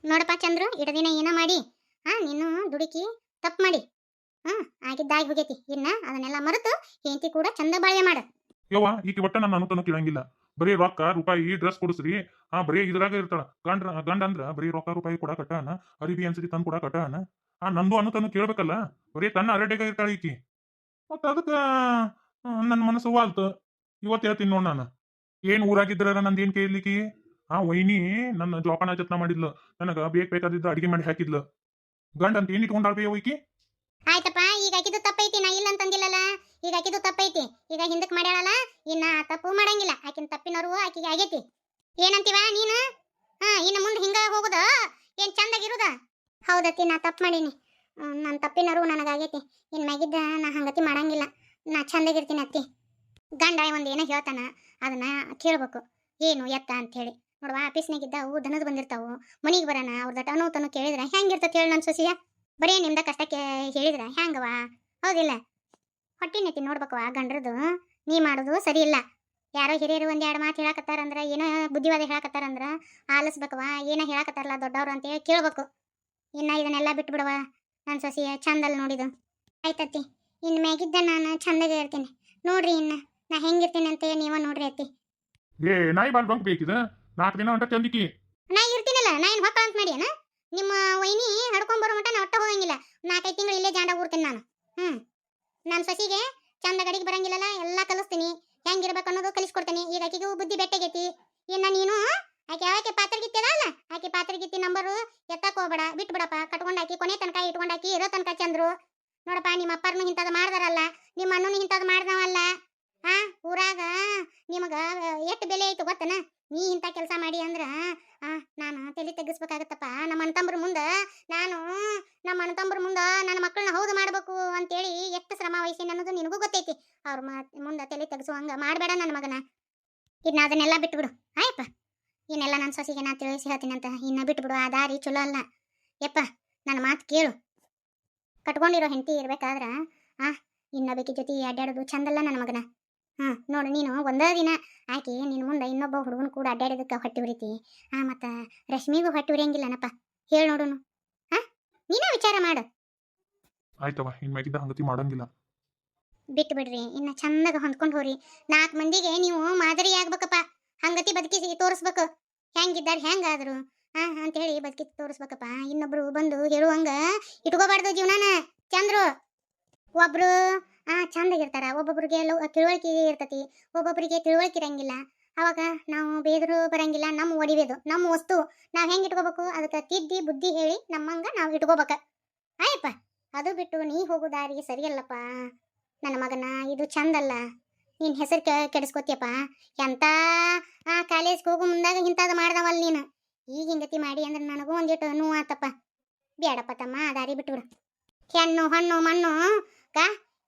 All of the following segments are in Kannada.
ನೋಡಪ್ಪ ಚಂದ್ರು ಇಡದಿನ ಏನ ಮಾಡಿ ನೀನು ದುಡುಕಿ ತಪ್ಪು ಮಾಡಿ ಆಗಿದ್ದಾಗಿ ಹೋಗೈತಿ ಇನ್ನ ಅದನ್ನೆಲ್ಲ ಮರೆತು ಹೆಂಡತಿ ಕೂಡ ಚಂದ ಬಾಳ್ವೆ ಮಾಡ. ಯವ್ವ ಈಕಿ ಒಟ್ಟ ನನ್ನ ಅನುತನ ಕೇಳಂಗಿಲ್ಲ. ಬರೀ ರೊಕ್ಕ ರೂಪಾಯಿ ಡ್ರೆಸ್ ಕೊಡಿಸ್ರಿ ಬರೀ ಇದ್ರಾಗ ಇರ್ತಾಳ. ಗಂಡ ಅಂದ್ರ ಬರೀ ರೊಕ್ಕ ರೂಪಾಯಿ ಕೂಡ ಕಟ್ಟಾನ, ಅರಿಬಿ ಅನ್ಸತಿ ತಂದು ಕೂಡ ಕಟ್ಟಾನ. ನಂದು ಅನುತನ ಕೇಳ್ಬೇಕಲ್ಲ. ಬರೀ ತನ್ನ ಅರಡೆಗ ಇರ್ತಾಳ ಈಕಿ. ಮತ್ತ ಅದಕ್ಕ ನನ್ನ ಮನಸ್ಸು ವಾಲ್ತು. ಇವತ್ತು ಹೇಳ್ತೀನಿ ನೋಡ್ ನಾನು ಏನ್ ಊರಾಗಿದ್ರ ನಂದೇನ್ ಕೇಳ್ಲಿಕ್ಕಿ. ವೈನಿ ನನ್ನ ಜೋಪಾನ ಜತ್ನ ಮಾಡಿದ್ಲು. ನನಗ ಬೇಕಾದಿದ್ದ ಅಡಿಗೆ ಮಾಡಿ ಹಾಕಿದ್ಲು. ಗಂಡ ಅಂತ ಏನ್ ಇಟ್ಕೊಂಡಾಳ್ಬೇ ಈಕಿ. ಆಯ್ತಪ್ಪ, ಈಗ ಆಕಿದು ತಪ್ಪೈತಿ, ನಾ ಇಲ್ಲ ಅಂತಂದಿಲ್ಲಲ್ಲ. ಈಗ ಆಕಿದು ತಪ್ಪೈತಿ, ಈಗ ಹಿಂದಕ್ ಮಾಡ್ಯಾಳಲ್ಲ, ಇನ್ನ ತಪ್ಪು ಮಾಡಂಗಿಲ್ಲ. ಆಕಿನ ತಪ್ಪಿನರು ಆಕಿಗೆ ಆಗೈತಿ. ಏನಂತೀವ ನೀನು? ಇನ್ನು ಮುಂದೆ ಹಿಂಗ ಹೋಗುದ ಏನ್ ಚಂದಾಗಿರುದ? ಹೌದತ್ತಿ, ನಾ ತಪ್ಪು ಮಾಡೀನಿ. ನನ್ನ ತಪ್ಪಿನರು ನನಗಾಗೈತಿ. ಇನ್ ಮ್ಯಾಗಿದ್ದ ನಾ ಹಂಗತಿ ಮಾಡಂಗಿಲ್ಲ. ನಾ ಚಂದಾಗಿರ್ತೀನಿ ಅತ್ತಿ. ಗಂಡ ಒಂದ್ ಏನೋ ಹೇಳ್ತಾನ, ಅದನ್ನ ಕೇಳ್ಬೇಕು. ಏನು ಎತ್ತ ಅಂತ ಹೇಳಿ ನೋಡುವ. ಆಫೀಸ್ನಾಗಿದ್ದ ಅವು ದನದ ಬಂದಿರ್ತಾವು, ಮನಿಗೆ ಬರೋಣ ಅವ್ರದಟ ಅನೋತನು ಕೇಳಿದ್ರ ಹೆಂಗಿರ್ತತಿ ಹೇಳಿ ನನ್ನ ಸೊಸಿಯ? ಬರೀ ನಿಮ್ದ ಕಷ್ಟಕ್ಕೆ ಹೇಳಿದ್ರ ಹೆಂಗವ? ಹೌದಿಲ್ಲ? ಹೊಟ್ಟಿನೈತಿ ನೋಡ್ಬೇಕವ ಗಂಡ್ರದು. ನೀ ಮಾಡೋದು ಸರಿ ಇಲ್ಲ. ಯಾರೋ ಹಿರಿಯರು ಒಂದೆರಡು ಮಾತು ಹೇಳಕತ್ತಾರಂದ್ರ, ಏನೋ ಬುದ್ಧಿವಾದ ಹೇಳಕತ್ತಾರಂದ್ರ ಆಲಿಸ್ಬೇಕವ. ಏನೋ ಹೇಳಕತ್ತಾರಲ್ಲ ದೊಡ್ಡವ್ರು ಅಂತ ಹೇಳಿ ಕೇಳ್ಬೇಕು. ಇನ್ನ ಇದನ್ನೆಲ್ಲ ಬಿಟ್ಬಿಡವ. ನನ್ನ ಸೊಸಿಯ ಚಂದಲ್ಲಿ ನೋಡಿದು ಆಯ್ತತಿ. ಇನ್ ಮ್ಯಾಗಿದ್ದ ನಾನು ಚಂದಾಗೆ ಇರ್ತೀನಿ ನೋಡ್ರಿ. ಇನ್ನ ನಾ ಹೆಂಗಿರ್ತೀನಿ ಅಂತ ನೀವ ನೋಡ್ರಿ ಅತ್ತಿ. ನಾಯಿ ಬಾಲ್ ಬಂಕ್ ಬೇಕಿದ 4 ದಿನ ಅಂತ ಚಂದಿಕಿ. ನಾ ಇರ್ತೀನಲ್ಲ, ನಾ ಏನ್ ಹೊಕ್ಕ ಅಂತ ಮಾಡ್ಯಾನ? ನಿಮ್ಮ ವೈನಿ ಹಡ್ಕೊಂಡ್ ಮಟ ನಾ ಒಟ್ಟ ಹೋಗಂಗಿಲ್ಲ. 4-5 ತಿಂಗಳು ಇಲ್ಲೇ ಜಾಂಡ ಊರ್ತೀನಿ ನಾನು. ನನ್ನ ಸೊಸಿಗೆ ಚಂದ ಗಡಿಗೆ ಬರಂಗಿಲ್ಲಲ್ಲ, ಎಲ್ಲ ಕಲಿಸ್ತೀನಿ. ಹೆಂಗಿರ್ಬೇಕು ಅನ್ನೋದು ಕಲಿಸ್ಕೊಡ್ತೀನಿ. ಈಗ ಆಕಿಗೂ ಬುದ್ಧಿ ಬೆಟ್ಟಗೈತಿ. ಇನ್ನ ನೀನು ಆಕೆ ಯಾಕೆ ಪಾತ್ರಗಿತ್ತದ ಅಲ್ಲ, ಆಕೆ ಪಾತ್ರಗಿತ್ತಿ ನಂಬರು ಎತ್ತಕ್ ಹೋಗ್ಬೇಡ, ಬಿಟ್ಬಿಡಪ್ಪ. ಕಟ್ಕೊಂಡ್ ಹಾಕಿ ಕೊನೆ ತನಕ ಇಟ್ಕೊಂಡಾಕಿ ಇರೋ ತನಕ ಚಂದ್ರು. ನೋಡಪ್ಪ, ನಿಮ್ಮ ಅಪ್ಪರ್ನು ಇಂಥದ್ದು ಮಾಡ್ದಾರಲ್ಲ, ನಿಮ್ಮ ಅಣ್ಣನು ಇಂಥದ್ದು ಮಾಡ್ದವಲ್ಲ. ಊರಾಗ ನಿಮಗ ಎಷ್ಟು ಬೆಲೆ ಐತು ಗೊತ್ತನ? ನೀ ಇಂಥ ಕೆಲಸ ಮಾಡಿ ಅಂದ್ರ ನಾನು ತಲೆ ತೆಗಿಸ್ಬೇಕಾಗತ್ತಪ್ಪ. ನಮ್ಮ ಅಣ್ಣತಂಬ್ರ ಮುಂದ ನಮ್ಮ ಅಣ್ಣತಂಬ್ರ ಮುಂದ ನನ್ನ ಮಕ್ಕಳನ್ನ ಹೌದು ಮಾಡ್ಬೇಕು ಅಂತೇಳಿ ಎಷ್ಟು ಶ್ರಮ ವಹಿಸಿ ಅನ್ನೋದು ನಿನಗೂ ಗೊತ್ತೈತಿ. ಅವ್ರ ಮುಂದ ತಲೆ ತೆಗಿಸುವಂಗ ಮಾಡಬೇಡ ನನ್ನ ಮಗನ. ಇನ್ನ ಅದನ್ನೆಲ್ಲ ಬಿಟ್ಬಿಡು ಆಯಪ್ಪ. ಇನ್ನೆಲ್ಲ ನನ್ನ ಸೊಸಿಗೆ ನಾ ತಿಳಿಸಿ ಹೇಳ್ತೀನಿ ಅಂತ ಇನ್ನ ಬಿಟ್ಬಿಡು. ಆ ದಾರಿ ಚಲೋ ಅಲ್ಲ ಯಪ್ಪ. ನನ್ನ ಮಾತು ಕೇಳು. ಕಟ್ಕೊಂಡಿರೋ ಹೆಂಡತಿ ಇರ್ಬೇಕಾದ್ರ ಇನ್ನೊಬ್ಬಕಿ ಜೊತೆ ಅಡ್ಡಾಡೋದು ಚಂದಲ್ಲ ನನ್ನ ಮಗನ. ನೋಡು, ನೀನು ಒಂದೇ ದಿನ ಆಕೆ ನಿನ್ನ ಮುಂದೆ ಇನ್ನೊಬ್ಬ ಹುಡುಗನ ಕೂಡ ಅಡ್ಡಾಡಿದಕ್ಕೆ ಹೊಟ್ಟಿ ಉರಿತಿ. ಮತ್ತು ರಶ್ಮಿಗೂ ಹೊಟ್ಟಿ ಉರಿಯಂಗಿಲ್ಲನಪ್ಪ. ಹೇಳಿ ನೋಡುನು. ನೀನೇ ವಿಚಾರ ಮಾಡು. ಆಯ್ತವ, ಇನ್ಮ್ಯಾಗಿದ್ದ ಹಂಗತಿ ಮಾಡಂಗಿಲ್ಲ. ಬಿಟ್ಟು ಬಿಡ್ರಿ. ಇನ್ನು ಚಂದಾಗ ಹೊಂದ್ಕೊಂಡು ಹೋರಿ. 4 ಮಂದಿಗೆ ನೀವು ಮಾದರಿ ಆಗ್ಬೇಕಪ್ಪ. ಹಂಗತಿ ಬದುಕಿ ತೋರಿಸ್ಬೇಕು. ಹೆಂಗಿದ್ದಾರೆ ಹೆಂಗಾದ್ರು ಅಂತೇಳಿ ಬದುಕಿ ತೋರಿಸ್ಬೇಕಪ್ಪ. ಇನ್ನೊಬ್ರು ಬಂದು ಹೇಳುವಂಗ ಇಟ್ಕೋಬಾರ್ದು ಜೀವನಾನ. ಚಂದ್ರು ಒಬ್ರು ಚಂದಾಗಿರ್ತಾರ, ಒಬ್ಬೊಬ್ರಿಗೆ ತಿಳುವಳಿಕೆ ಇರ್ತತಿ, ಒಬ್ಬೊಬ್ಬರಿಗೆ ತಿಳುವಳಿಕೆ ಇರಂಗಿಲ್ಲ. ಅವಾಗ ನಾವು ಬೇದರು ಬರಂಗಿಲ್ಲ. ನಮ್ಮ ಒಡಿಬೇಕು, ನಮ್ಮ ವಸ್ತು ನಾವು ಹೆಂಗೆ ಇಟ್ಕೋಬೇಕು, ಅದಕ್ಕೆ ತಿದ್ದಿ ಬುದ್ಧಿ ಹೇಳಿ ನಮ್ಮಂಗ ನಾವು ಇಟ್ಕೋಬೇಕ ಆಯಪ್ಪ. ಅದು ಬಿಟ್ಟು ನೀ ಹೋಗೋ ದಾರಿ ಸರಿಯಲ್ಲಪ್ಪ ನನ್ನ ಮಗನ. ಇದು ಚಂದಲ್ಲ. ನಿನ್ನ ಹೆಸರು ಕೆಡಿಸ್ಕೋತಿಯಪ್ಪ. ಎಂತ ಕಾಲೇಜ್ಗೆ ಹೋಗೋ ಮುಂದಾಗ ಇಂಥದ್ದು ಮಾಡ್ದವಲ್ಲ ನೀನು. ಈಗ ಹಿಂಗತಿ ಮಾಡಿ ಅಂದ್ರೆ ನನಗೂ ಒಂದಿಟ್ಟು ನೋವು ಆತಪ್ಪ. ಬೇಡಪ್ಪ ತಮ್ಮ, ಆ ದಾರಿ ಬಿಟ್ಬಿಡು. ಹೆಣ್ಣು ಹಣ್ಣು ಮಣ್ಣು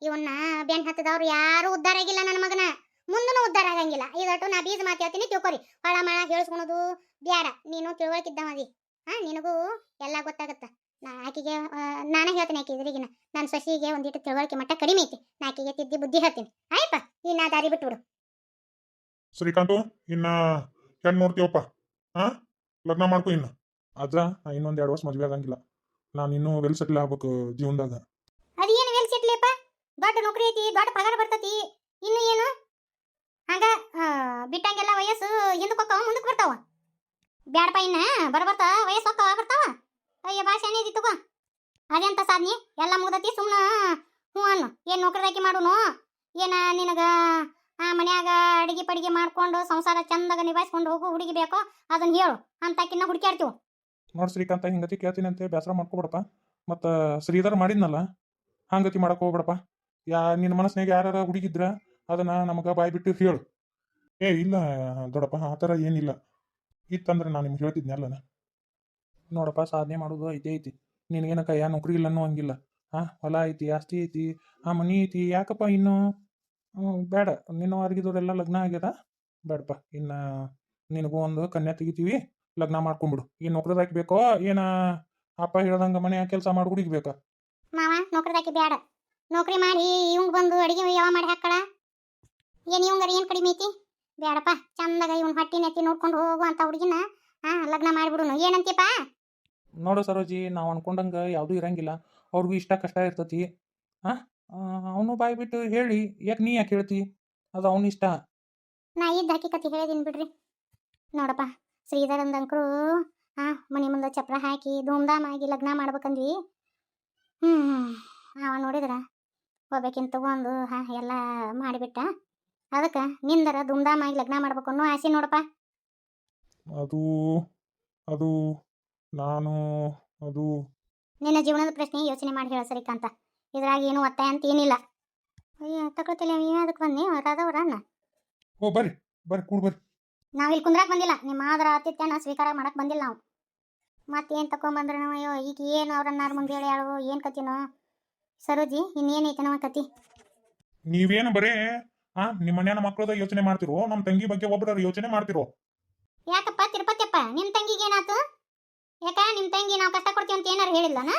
ಇವನ್ನ ಬೆನ್ ಹತ್ತದವ್ರು ಯಾರು ಉದ್ಧಾರ ಆಗಿಲ್ಲ ನನ್ನ ಮಗನ. ಮುಂದೂ ಉದ್ಧಾರ ಆಗಂಗಿಲ್ಲ. ಇದಟ್ಟು ನಾ ಬೀಜ ಮಾತು ಹೇಳ್ತೀನಿ ತಿಳ್ಕೊರಿ. ಹೊಳ ಮಳ ಹೇಳ್ಸ್ಕೊಳೋದು ಬ್ಯಾಡ. ನೀನು ತಿಳುವಳಿಕಿದ್ದವದಿ. ನಿನಗೂ ಎಲ್ಲ ಗೊತ್ತಾಗತ್ತ. ಆಕಿಗೆ ನಾನೇ ಹೇಳ್ತೀನಿ. ಆಕೆ ಇದ್ರಿಗಿನ ನನ್ನ ಸೊಸಿಗೆ ಒಂದಿಟ್ಟು ತಿಳುವಳಿಕೆ ಮಟ್ಟ ಕಡಿಮೆ ಐತಿ. ನಾ ಆಕಿಗೆ ತಿದ್ದಿ ಬುದ್ಧಿ ಹೇಳ್ತೀನಿ ಆಯ್ತಾ. ಇನ್ನ ದಾರಿ ಬಿಟ್ಬಿಡು. ಶ್ರೀಕಾಂತು, ಇನ್ನ ಹೆಣ್ಣು ನೋಡ್ತೀವಪ್ಪ. ಲಗ್ನ ಮಾಡ್ಕೊ. ಇನ್ನ ಅಜ್ಜ ಇನ್ನೊಂದು 2 ವರ್ಷ ಮದ್ವೆ ಆಗಂಗಿಲ್ಲ. ನಾನು ಇನ್ನೂ ವೆಲ್ ಸೆಟ್ಲ್ ಆಗ್ಬೇಕು ಜೀವನದಾಗ. ಅದೇನು ವೆಲ್ ಸೆಟ್ಲಿಯಪ್ಪ? ದೊಡ್ಡ ನೌಕರಿ ಐತಿ, ದೊಡ್ಡ ಪಗಾರ ಬರ್ತತಿ. ಇನ್ನು ಏನು ಹಂಗ ಬಿಟ್ಟಂಗೆಲ್ಲ ವಯಸ್ಸು ಹಿಂದಕ್ಕೆ ಹೋಗ್ತಾವ ಮುಂದಕ್ಕೆ ಬರ್ತಾವ. ಬ್ಯಾಡಪ್ಪ. ಇನ್ನ ಬರ್ತಾ ವಯಸ್ಸು ಹೋಗ್ತಾವ ಬರ್ತಾವ. ಅಯ್ಯ ಭಾಷೆ ಏನಿದಿ ತಗೋ. ಅದೆಂತ ಸಾಧ್ನಿ ಎಲ್ಲ ಮುಗ್ದತಿ. ಸುಮ್ಮನೆ ಹ್ಞೂ ಅನ್ನು. ಏನು ನೌಕರಿದಾಕಿ ಮಾಡುನು? ಏನ ನಿನಗ ಮನ್ಯಾಗ ಅಡಿಗೆ ಪಡಿಗೆ ಮಾಡ್ಕೊಂಡು ಸಂಸಾರ ಚಂದಾಗ ನಿಭಾಯಿಸ್ಕೊಂಡು ಹೋಗು ಹುಡುಗಿ ಬೇಕೋ ಅದನ್ನ ಹೇಳು. ಅಂತಾಕಿನ್ನ ಹುಡುಕ್ಯಾಡ್ತೀವಿ. ನೋಡಿ ಶ್ರೀಕಾಂತ, ಹಿಂಗತಿ ಕೇಳ್ತೀನಿ ಅಂತ ಬೇಸರ ಮಾಡ್ಕೊಬಿಡಪ್ಪ. ಮತ್ತು ಶ್ರೀಧರ್ ಮಾಡಿದ್ನಲ್ಲ ಹಂಗತಿ ಮಾಡಕ್ಕೆ ಹೋಗ್ಬಿಡಪ್ಪ. ನಿನ್ನ ಮನಸ್ಸಿನಾಗ ಯಾರು ಹುಡುಗಿದ್ರ ಅದನ್ನ ನಮಗೆ ಬಾಯ್ ಬಿಟ್ಟು ಹೇಳು. ಇಲ್ಲ ದೊಡ್ಡಪ್ಪ, ಆ ಥರ ಏನಿಲ್ಲ. ಇತ್ತಂದ್ರೆ ನಾನು ನಿಮ್ಗೆ ಹೇಳ್ತಿದ್ನಲ್ಲ. ನೋಡಪ್ಪ, ಸಾಧನೆ ಮಾಡೋದು ಐತೆ ಐತಿ. ನಿನಗೇನ ಕೈಯ ನೌಕರಿ ಇಲ್ಲ ಅನ್ನೋ ಹಂಗಿಲ್ಲ. ಹೊಲ ಐತಿ, ಆಸ್ತಿ ಐತಿ, ಮನಿ ಐತಿ. ಯಾಕಪ್ಪ ಇನ್ನು ಬೇಡ. ನಿನ್ನ ವರ್ಗಿದವರೆಲ್ಲ ಲಗ್ನ ಆಗ್ಯದ. ಬೇಡಪ್ಪ. ಇನ್ನು ನಿನಗೂ ಒಂದು ಕನ್ಯಾ ತೆಗಿತೀವಿ, ಲಗ್ನ ಮಾಡ್ಕೊಂಬಿಡು. ಏನು ನೌಕರಿದಾಕಿ ಬೇಕೋ ಏನ ಅಪ್ಪ ಹೇಳ್ದಂಗ ಮನೆ ಕೆಲಸ ಮಾಡಿ ಹುಡುಗಿ ಬೇಕಾ? ಮಾವ ನೌಕರಿದಾಕಿ ಬೇಡ. ನೌಕರಿ ಮಾಡಿ ಇವಂಗ್ ಬಂದು ಅಡಿಗೆ ಯಾವ ಮಾಡಿ ಹಾಕಳ? ಏನು ಇವಂಗಾರ ಏನು ಕಡಿಮೆ ಐತಿ? ಬೇಡಪ್ಪ. ಚಂದಾಗ ಇವನ್ ಹೊಟ್ಟಿ ನೆತ್ತಿ ನೋಡ್ಕೊಂಡು ಹೋಗು ಅಂತ ಹುಡುಗಿನ ಲಗ್ನ ಮಾಡಿಬಿಡುನು. ಏನಂತೀಪ? ನೋಡು ಸರೋಜಿ, ನಾವು ಅನ್ಕೊಂಡಂಗೆ ಯಾವುದೂ ಇರಂಗಿಲ್ಲ. ಅವ್ರಿಗೂ ಇಷ್ಟ ಕಷ್ಟ ಇರ್ತತಿ. ಹಾಂ, ಅವನು ಬಾಯಿ ಬಿಟ್ಟು ಹೇಳಿ, ಯಾಕೆ ಹೇಳ್ತಿ? ಅದು ಅವನ ಇಷ್ಟ. ನಾ ಇದ್ದ ಹಕ್ಕಿಕತಿ ಹೇಳಿದೀನಿ ಬಿಡ್ರಿ. ನೋಡಪ್ಪ, ಶ್ರೀಧರಂದಂಕರು ಮನೆ ಮುಂದೆ ಚಪ್ರ ಹಾಕಿ ಧೂಮ್ಧಾಮ್ ಆಗಿ ಲಗ್ನ ಮಾಡ್ಬೇಕಂದ್ವಿ. ಅವ ನೋಡಿದ್ರ ಹೋಗ್ಬೇಕಿಂತ ತಗೊಂಡು ಎಲ್ಲ ಮಾಡಿಬಿಟ್ಟ. ಅದಕ್ಕೆ ನಿಂದರ ಧೂಮ್ಧಾಮ್ ಆಗಿ ಲಗ್ನ ಮಾಡ್ಬೇಕು ಅನ್ನೋ ಆಸೆ ನೋಡಪ್ಪ. ಅದು ಅದು ನಾನು ಅದು ನಿನ್ನ ಜೀವನದ ಪ್ರಶ್ನೆ ಯೋಚನೆ ಮಾಡಿ ಹೇಳ ಸರಿಕಂತ. ಇದ್ರಾಗ ಏನು ಒತ್ತಾಯ ಅಂತ ಏನಿಲ್ಲ. ಅಯ್ಯ ತಗೊಳ್ತಿಲ್ಲ, ನೀವೇ ಅದಕ್ಕೆ ಬನ್ನಿ ರಾಧವ್ರ ಅಣ್ಣ. ಓ ಬರ್ರಿ ಬರ್ರಿ ಕೂಡ್ ಬರ್ರಿ. ನಾವಿಲ್ಲಿ ಕುಂದ್ರಾಕ್ ಬಂದಿಲ್ಲ, ನಿಮ್ಮ ಆದರ ಆತಿಥ್ಯನ ಸ್ವೀಕಾರ ಮಾಡಕ್ ಬಂದಿಲ್ಲ ನಾವು. ಮತ್ತೇನು ತಗೊಂಬಂದ್ರೆ ನಾವು ಅಯ್ಯೋ ಈಗ ಏನು ಅವ್ರನ್ನಾರು ಮುಂದೆ ಹೇಳಿ ಯಾಳು ಏನು ಕತಿನೋ ಸರೋಜಿ, ಇನ್ನೇನೈತೆ ನಮ್ಮ ಕತಿ? ನೀವೇನು ಬರೇ ನಿಮ್ಮ ಮನ್ಯಾನ ಮಕ್ಕಳದ ಯೋಚನೆ ಮಾಡ್ತಿರೋ, ನಮ್ಮ ತಂಗಿ ಬಗ್ಗೆ ಒಬ್ಬರ ಯೋಚನೆ ಮಾಡ್ತಿರೋ? ಯಾಕಪ್ಪ ತಿರುಪತಿಯಪ್ಪ, ನಿಮ್ಮ ತಂಗಿಗೆ ಏನಾಯ್ತು? ಯಾಕ ನಿಮ್ಮ ತಂಗಿ ನಾವು ಕಷ್ಟ ಕೊಡ್ತೀವಿ ಅಂತ ಏನಾರು ಹೇಳಿಲ್ಲನ?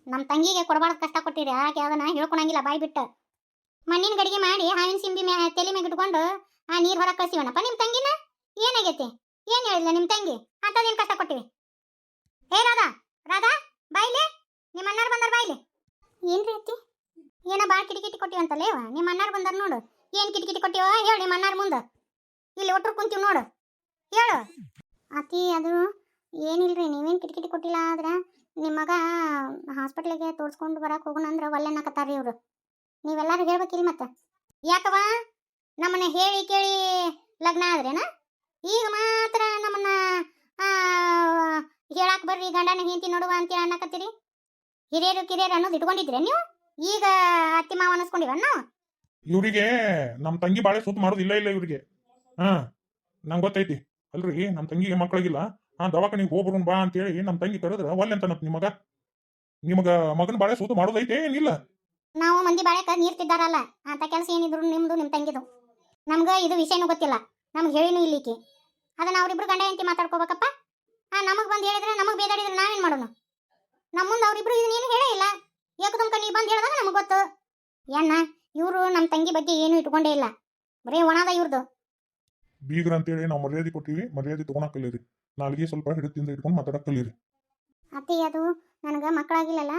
ನಮ್ಮ ತಂಗಿಗೆ ಕೊಡಬಾರ್ದು ಕಷ್ಟ ಕೊಟ್ಟಿರಿ, ಯಾಕೆ ಅದನ್ನ ಹೇಳ್ಕೊಳಂಗಿಲ್ಲ ಬಾಯಿ ಬಿಟ್ಟು. ಮಣ್ಣಿನ ಗಡಿಗೆ ಮಾಡಿ ಹಾವಿನ ಸಿಂಬಿ ತಲೆ ಮ್ಯಾಗ ಇಟ್ಕೊಂಡು ನೀರು ಹೊರಗೆ ಕಳ್ಸಿವನಪ್ಪ ನಿಮ್ಮ ತಂಗಿನ. ಏನಾಗೈತಿ? ಏನು ಹೇಳಿಲ್ಲ ನಿಮ್ಮ ತಂಗಿ? ಅಂತದೇನು ಕಷ್ಟ ಕೊಟ್ಟಿವಿ? ಹೇ ರಾಧಾ, ರಾಧಾ ಬಾಯ್ಲಿ, ನಿಮ್ಮ ಅಣ್ಣಾರು ಬಂದಾರ ಬಾಯ್ಲಿ. ಏನ್ರಿ ಅತ್ತಿ? ಏನೋ ಭಾಳ ಕಿಟಿಕಿಟಿ ಕೊಟ್ಟಿವಂತಲ್ಲೇವ ನಿಮ್ಮ ಅಣ್ಣಾರು ಬಂದಾರ ನೋಡು. ಏನು ಕಿಟಿಕಿಟಿ ಕೊಟ್ಟಿವ ಹೇಳಿ ನಿಮ್ಮ ಅಣ್ಣಾರು ಮುಂದೆ. ಇಲ್ಲಿ ಒಟ್ಟರು ಕುಂತೀವಿ ನೋಡು, ಹೇಳು. ಅತ್ತಿ ಅದು ಏನಿಲ್ರಿ, ನೀವೇನು ಕಿಟಕಿಟಿ ಕೊಟ್ಟಿಲ್ಲ. ಆದ್ರೆ ನಿಮ್ಮ ಮಗ ಹಾಸ್ಪಿಟ್ಲಿಗೆ ತೋರಿಸ್ಕೊಂಡು ಬರಕ್ಕೆ ಹೋಗೋಣ ಅಂದ್ರೆ ಒಲ್ಲೆನ್ನಕತ್ತಾರ್ರಿ ಇವರು. ನೀವೆಲ್ಲರೂ ಹೇಳ್ಬೇಕಿಲ್ಲ ಮತ್ತೆ. ಯಾಕವ ನಮ್ಮನ್ನ ಹೇಳಿ ಕೇಳಿ ಲಗ್ನ ಆದ್ರೇನ? ಈಗ ಮಾತ್ರ ನಮ್ಮನ್ನ ಹೇಳಕ್ಕೆ ಬರ್ರಿ ಗಂಡನ ಹೆಂಡತಿ ನೋಡುವ ಅಂತ ಅನ್ನಕತ್ತೀರಿ. ಹಿರಿಯರು ಕಿರಿಯರು ಅನ್ನೋದು ಇಟ್ಕೊಂಡಿದ್ರೆ ನೀವು, ಈಗ ಅತ್ತಿ ಮಾವ ಅನ್ನಿಸ್ಕೊಂಡಿವ ನಾವು? ಇವರಿಗೆ ನಮ್ಮ ತಂಗಿ ಬಾಳೆ ಸೂತ್ ಮಾಡೋದಿಲ್ಲ ಇಲ್ಲ ಇವರಿಗೆ. ನಂಗೆ ಗೊತ್ತೈತಿ ಅಲ್ರಿ, ನಮ್ಮ ತಂಗಿಗೆ ಮಕ್ಕಳಿಗಿಲ್ಲ. ದವಾಖಾನಿಗೆ ಹೋಗ್ಬರೋಣ ಬಾ ಅಂತೇಳಿ ನಮ್ಮ ತಂಗಿ ಕರೆದ್ರ ಒಲ್ಲೆ ಅಂತ ನಿಮಗ ಮಗನ ಬಾಳೆ ಸೂತು ಮಾಡೋದೈತೆ ಏನಿಲ್ಲ? ನಾವು ಮಂದಿ ಬಾಳೆಕ ನೀರು ತಿದ್ದಾರಲ್ಲ ಅಂತ ಕೆಲಸ ಏನಿದ್ರು ನಿಮ್ದು ನಿಮ್ಮ ತಂಗಿದು. ನಮ್ಗೆ ಇದು ವಿಷಯನೂ ಗೊತ್ತಿಲ್ಲ, ನಮ್ಗೆ ಹೇಳಿನೂ ಇಲ್ಲಿಕ್ಕೆ. ಅದನ್ನ ಅವ್ರಿಬ್ರು ಗಂಡ ಹೆಂಡತಿ ಮಾತಾಡ್ಕೋಬೇಕಪ್ಪ. ನಮಗೆ ಬಂದು ಹೇಳಿದ್ರೆ ನಮಗೆ ಬೇದಾಡಿದ್ರೆ ನಾವೇನು ಮಾಡೋಣ? ನಮ್ಮ ಮುಂದೆ ಅವ್ರಿಬ್ರು ಇದನ್ನೇನು ಹೇಳೇ ಇಲ್ಲ. ಏಕದಮ್ಕ ನೀ ಬಂದು ಹೇಳಿದಾಗ ನಮಗೆ ಗೊತ್ತು. ಏನ ಇವರು ನಮ್ಮ ತಂಗಿ ಬಗ್ಗೆ ಏನು ಇಟ್ಕೊಂಡೇ ಇಲ್ಲ, ಬರೀ ಒಣದ ಇವ್ರದ್ದು. ಬೀಗ್ರ ಅಂತೇಳಿ ನಾವು ಮರ್ಯಾದೆ ಕೊಟ್ಟಿವಿ, ಮರ್ಯಾದೆ ತಗೊಳಕ್ ಕಲೀರಿ. ನಾಲ್ಗೆ ಸ್ವಲ್ಪ ಹಿಡಿತಿಂದ ಇಟ್ಕೊಂಡು ಮಾತಾಡಕ್ ಕಲೀರಿ. ಅತ್ತಿ ಅದು ನನಗೆ ಮಕ್ಕಳಾಗಿಲ್ಲಲ್ಲ,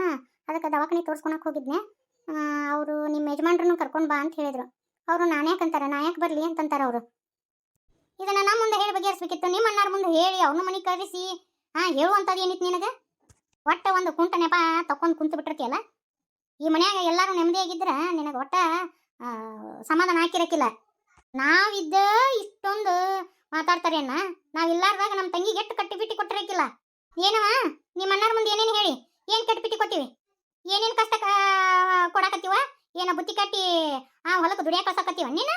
ಅದಕ್ಕೆ ದವಾಖಾನೆ ತೋರಿಸ್ಕೊಳಕ್ ಹೋಗಿದ್ನೆ. ಅವರು ನಿಮ್ಮ ಯಜಮಾನ್ರನ್ನು ಕರ್ಕೊಂಡು ಬಾ ಅಂತ ಹೇಳಿದ್ರು. ಅವರು ನಾನ್ಯಾಕಂತಾರ, ನಾ ಯಾಕೆ ಬರಲಿ ಅಂತಂತಾರ ಅವರು. ಇದನ್ನ ನಮ್ಮ ಮುಂದೆ ಹೇಳಿ ಬಗೆಹರಿಸ್ಬೇಕಿತ್ತು. ನಿಮ್ಮ ಅಣ್ಣಾರ ಮುಂದೆ ಹೇಳಿ ಅವ್ನ ಮನೆಗೆ ಕರೆಸಿ ಹೇಳುವಂಥದ್ದು ಏನಿತ್ತು ನಿನಗೆ? ಒಟ್ಟ ಒಂದು ಕುಂಟ ನೆಪ ತಕೊಂಡು ಕುಂತು ಬಿಟ್ಟಿರ್ತೀಯಲ್ಲ. ಈ ಮನ್ಯಾಗ ಎಲ್ಲರೂ ನೆಮ್ಮದಿಯಾಗಿದ್ರೆ ನಿನಗೆ ಒಟ್ಟ ಸಮಾಧಾನ ಹಾಕಿರಕ್ಕಿಲ್ಲ. ನಾವಿದ್ದ ಇಷ್ಟೊಂದು ಮಾತಾಡ್ತಾರೆ ಅಣ್ಣ, ನಾವಿಲ್ಲಾರ್ದಾಗ ನಮ್ಮ ತಂಗಿಗೆ ಎಷ್ಟು ಕಟ್ಟಿಬಿಟ್ಟಿ ಕೊಟ್ಟಿರಕ್ಕಿಲ್ಲ. ಏನವ ನಿಮ್ಮ ಅಣ್ಣಾರ ಮುಂದೆ ಏನೇನು ಹೇಳಿ ಏನು ಕಟ್ಟಿಬಿಟ್ಟಿ ಕೊಟ್ಟಿವಿ? ಏನೇನು ಕಷ್ಟ ಕೊಡಾಕತ್ತೀವ? ಏನೋ ಬುತ್ತಿ ಕಟ್ಟಿ ಹೊಲಕ್ಕೆ ದುಡಿಯಾಕ ಕಳ್ಸಕತ್ತೀವ ನೀನು?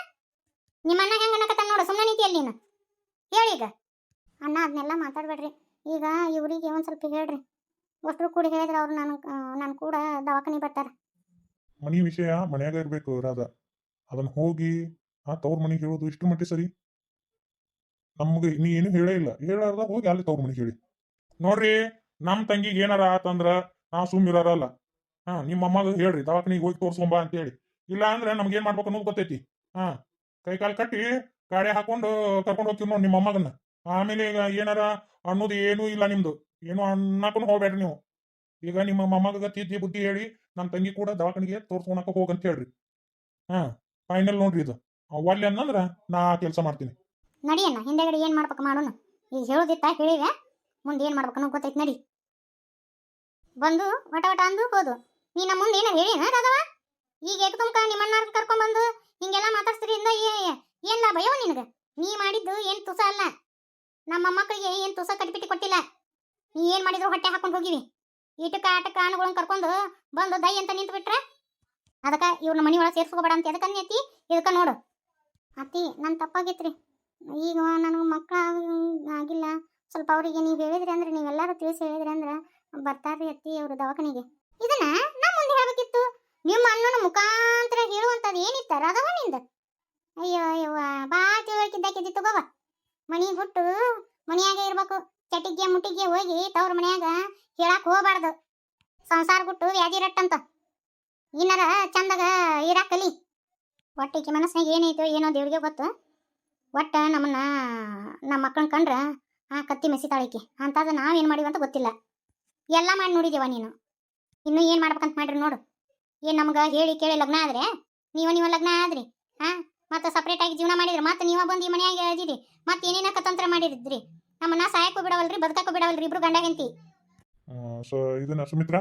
ನಿಮ್ಮ ಅಣ್ಣ ಹೆಂಗೆ ಅನ್ನಕತ್ತ ನೋಡು, ಸುಮ್ಮನೆ ನೀತಿಯಲ್ಲಿ ನೀನು ಹೇಳೀಗ. ಅಣ್ಣ ಅದನ್ನೆಲ್ಲ ಮಾತಾಡ್ಬೇಡ್ರಿ. ಈಗ ಇವರಿಗೆ ಒಂದು ಸ್ವಲ್ಪ ಹೇಳ್ರಿ. ಅಷ್ಟರು ಕೂಡಿ ಹೇಳಿದ್ರೆ ಅವ್ರು ನಾನು ಕೂಡ ದವಾಖಾನೆ ಬರ್ತಾರೆ. ಮನಿ ವಿಷಯ ಮನ್ಯಾಗ ಇರ್ಬೇಕು ರಾಧಾ. ಅದನ್ನ ಹೋಗಿ ತವ್ರ ಮನೆಗೆ ಹೇಳೋದು ಇಷ್ಟು ಮಟ್ಟಿ ಸರಿ? ನಮ್ಗೆ ನೀ ಏನು ಹೇಳೇ ಇಲ್ಲ, ಹೇಳಾರ್ದ ಹೋಗಿ ಅಲ್ಲಿ ತವ್ರ ಮನೆಗೆ ಹೇಳಿ. ನೋಡ್ರಿ, ನಮ್ಮ ತಂಗಿಗೆ ಏನಾರ ಆತಂದ್ರ ನಾವು ಸುಮ್ಮಿರಲ್ಲ. ನಿಮ್ಮ ಅಮ್ಮಗೆ ಹೇಳ್ರಿ ದವಾಖಾನಿಗೆ ಹೋಗಿ ತೋರಿಸ್ಕೊಂಬಾ ಅಂತ ಹೇಳಿ. ಇಲ್ಲ ಅಂದ್ರೆ ನಮ್ಗೆ ಏನ್ ಮಾಡ್ಬೇಕು ಅನ್ನೋದು ಗೊತ್ತೈತಿ. ಕೈ ಕಾಲು ಕಟ್ಟಿ ಗಾಡಿ ಹಾಕೊಂಡು ಕರ್ಕೊಂಡು ಹೋಗ್ತೀವಿ ನೋಡಿ ನಿಮ್ಮ ಅಮ್ಮಗನ್ನ. ಆಮೇಲೆ ಈಗ ಏನಾರ ಅನ್ನೋದು ಏನೂ ಇಲ್ಲ ನಿಮ್ದು, ಏನು ಅನ್ನಕ್ಕೂ ಹೋಗ್ಬೇಡ್ರಿ ನೀವು. ಈಗ ನಿಮ್ಮ ಮೊಮ್ಮಗ ತಿದ್ದಿ ಬುದ್ಧಿ ಹೇಳಿ ನಮ್ಮ ತಂಗಿ ಕೂಡ ದವಾಖಾನಿಗೆ ತೋರ್ಸ್ಕೊಳಕ ಹೋಗಂತ ಹೇಳ್ರಿ. ಫೈನಲ್ ನೋಡ್ರಿ ಇದು. ಒಲ್ಲೆ ಅನ್ನಂದ್ರ ನಾ ಕೆಲಸ ಮಾಡ್ತೀನಿ. ನಡಿಯಣ್ಣ, ಹಿಂದೆಗಡೆ ಏನ್ ಮಾಡ್ಬೇಕು ಮಾಡೋಣ. ಈಗ ಹೇಳೋದಿತ್ತ ಹೇಳಿವೆ, ಮುಂದೆ ಏನ್ ಮಾಡ್ಬೇಕು ಅನ್ನೋ ಗೊತ್ತೈತಿ. ನಡಿ ಬಂದು ವಟ ವಟ ಅಂದು ಹೋದು. ನೀ ನಮ್ಮ ಮುಂದೆ ಏನಾರು ಹೇಳಿನ ರಾಧವ? ಈಗ ಏಕತುಂಕ ನಿಮ್ಮನ್ನಾರ ಕರ್ಕೊಂಡ್ಬಂದು ಹಿಂಗೆಲ್ಲ ಮಾತಾಡ್ಸ್ತಿರಿಂದ ಏನ್ ಲಾಭ ಯೋ ನಿನಗೆ? ನೀ ಮಾಡಿದ್ದು ಏನ್ ತುಸ ಅಲ್ಲ, ನಮ್ಮ ಮಕ್ಕಳಿಗೆ ಏನ್ ತುಸ ಕಟ್ಟಿಪಿಟ್ಟಿ ಕೊಟ್ಟಿಲ್ಲ. ನೀ ಏನ್ ಮಾಡಿದ್ರು ಹೊಟ್ಟೆ ಹಾಕೊಂಡು ಹೋಗಿವಿ. ಇಟಕ ಆಟಕ ಆಣುಗಳನ್ನ ಕರ್ಕೊಂಡು ಬಂದು ದೈ ಅಂತ ನಿಂತು ಬಿಟ್ರೆ ಅದಕ್ಕೆ ಇವ್ರನ್ನ ಮನಿ ಒಳಗೆ ಸೇರ್ಸ್ಕೋಬೇಡ ಅಂತ ಎದಕ್ಕೆ ಅನ್ನೈತಿ? ಇದಕ್ಕ ನೋಡು ಅತ್ತಿ, ನನ್ನ ತಪ್ಪಾಗೈತ್ರಿ. ಈಗ ನನಗೆ ಮಕ್ಕಳ ಆಗಿಲ್ಲ. ಸ್ವಲ್ಪ ಅವರಿಗೆ ನೀವು ಹೇಳಿದ್ರಿ ಅಂದ್ರೆ, ನೀವೆಲ್ಲರೂ ತಿಳಿಸಿ ಹೇಳಿದ್ರಿ ಅಂದ್ರೆ ಬರ್ತಾರ್ರಿ ಅತ್ತಿ ಅವರು ದವಾಖಾನೆಗೆ. ಇದನ್ನ ನಮ್ಮ ಮುಂದೆ ಹೇಳ್ಬೇಕಿತ್ತು. ನಿಮ್ಮ ಅಣ್ಣನ ಮುಖಾಂತರ ಹೇಳುವಂಥದ್ದು ಏನಿತ್ತ ರಾಧವ ನಿಂದ? ಅಯ್ಯೋ ಅಯ್ಯವ್ವ, ಬಾ ತಿಳ್ಕಿದ್ದಾಕಿದ್ದಿ ತಗೋವ. ಮನಿ ಹುಟ್ಟು ಮನಿಯಾಗೆ ಇರ್ಬೇಕು. ಚಟಿಗೆ ಮುಟ್ಟಿಗೆ ಹೋಗಿ ತವ್ರ ಮನ್ಯಾಗ ಹೇಳಕ್ ಹೋಗ್ಬಾರ್ದು. ಸಂಸಾರ ಗುಟ್ಟು ವ್ಯಾಧಿ ರಟ್ಟಂತ. ಇನ್ನಾರ ಚಂದಾಗ ಇರಾಕ್ ಕಲಿ. ಒಟ್ಟಿಗೆ ಮನಸ್ಸಿನಾಗ ಏನೈತೋ ಏನೋ ದೇವ್ರಿಗೆ ಗೊತ್ತು. ಒಟ್ಟ ನಮ್ಮ ಮಕ್ಕಳನ್ನ ಕಂಡ್ರ ಕತ್ತಿ ಮೆಸಿತಾಳಿಕೆ ಅಂತದ ನಾವೇನು ಮಾಡಿವಂತ ಗೊತ್ತಿಲ್ಲ. ಎಲ್ಲ ಮಾಡಿ ನೋಡಿದೇವ ನೀನು ಇನ್ನು ಏನು ಮಾಡ್ಬೇಕಂತ ಮಾಡ್ರಿ ನೋಡು. ಏನು ನಮ್ಗೆ ಹೇಳಿ ಕೇಳಿ ಲಗ್ನ ಆದ್ರೆ ನೀವು ಲಗ್ನ ಆದ್ರಿ ಹಾಂ, ಮತ್ತೆ ಸಪ್ರೇಟ್ ಆಗಿ ಜೀವನ ಮಾಡಿದ್ರಿ, ಮತ್ತೆ ನೀವ ಬಂದು ಈ ಮನೆಯಾಗ ಹೇಳ್ದಿರಿ, ಮತ್ತೆ ಏನೇನ ಕತಂತ್ರ ಮಾಡಿದ್ರಿ, ನಮ್ಮನ್ನ ಸಾಯಕ್ಕೂ ಬಿಡವಲ್ರಿ ಬದುಕಕ್ಕೂ ಬಿಡವಲ್ರಿ ಇಬ್ರು ಗಂಡ ಹೆಂಡತಿ. ಸೊ ಇದನ್ನ ಸುಮಿತ್ರಾ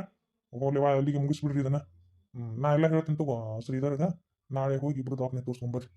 ಹೋಗ್ಲಿವಾ ಅಲ್ಲಿಗೆ ಮುಗಿಸ್ಬಿಡ್ರಿ ಇದನ್ನ. ನಾ ಎಲ್ಲ ಹೇಳ್ತೀನಿ ತಗೋ ಶ್ರೀಧರ್ಗ, ನಾಳೆ ಹೋಗಿ ಇಬ್ರು ದವಾಖಾನೆ ತೋರಿಸ್ಕೊಂಬರ್ರಿ.